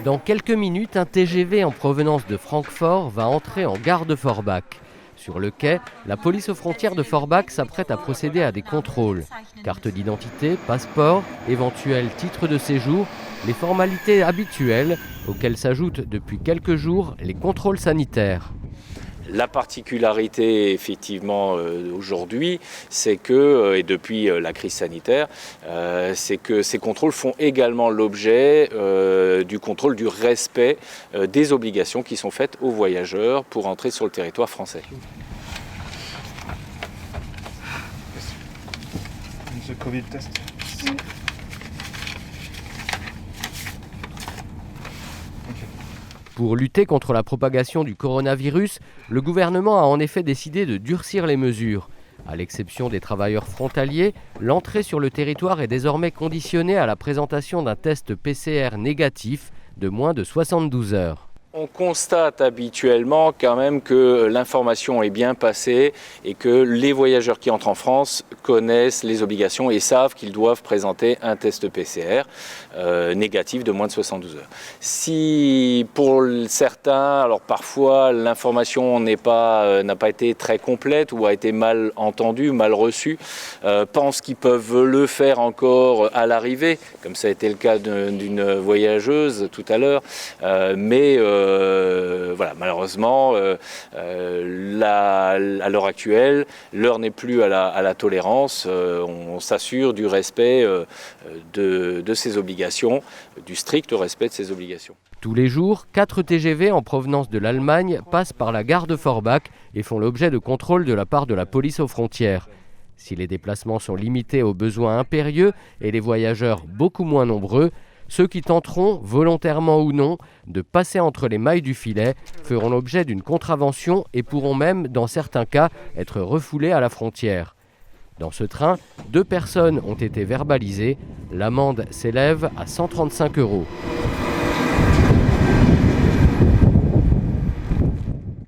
Dans quelques minutes, un TGV en provenance de Francfort va entrer en gare de Forbach. Sur le quai, la police aux frontières de Forbach s'apprête à procéder à des contrôles. Carte d'identité, passeport, éventuel titre de séjour, les formalités habituelles auxquelles s'ajoutent depuis quelques jours les contrôles sanitaires. La particularité effectivement aujourd'hui, c'est que, et depuis la crise sanitaire, c'est que ces contrôles font également l'objet du contrôle du respect des obligations qui sont faites aux voyageurs pour entrer sur le territoire français. Covid test. Pour lutter contre la propagation du coronavirus, le gouvernement a en effet décidé de durcir les mesures. À l'exception des travailleurs frontaliers, l'entrée sur le territoire est désormais conditionnée à la présentation d'un test PCR négatif de moins de 72 heures. On constate habituellement quand même que l'information est bien passée et que les voyageurs qui entrent en France connaissent les obligations et savent qu'ils doivent présenter un test PCR négatif de moins de 72 heures. Si pour certains, alors parfois l'information n'a pas été très complète ou a été mal entendue, mal reçue, pensent qu'ils peuvent le faire encore à l'arrivée, comme ça a été le cas d'une voyageuse tout à l'heure, mais voilà, malheureusement, à l'heure actuelle, l'heure n'est plus à la tolérance. On s'assure du respect de ses obligations, du strict respect de ses obligations. Tous les jours, 4 TGV en provenance de l'Allemagne passent par la gare de Forbach et font l'objet de contrôles de la part de la police aux frontières. Si les déplacements sont limités aux besoins impérieux et les voyageurs beaucoup moins nombreux, ceux qui tenteront, volontairement ou non, de passer entre les mailles du filet feront l'objet d'une contravention et pourront même, dans certains cas, être refoulés à la frontière. Dans ce train, 2 personnes ont été verbalisées. L'amende s'élève à 135 €.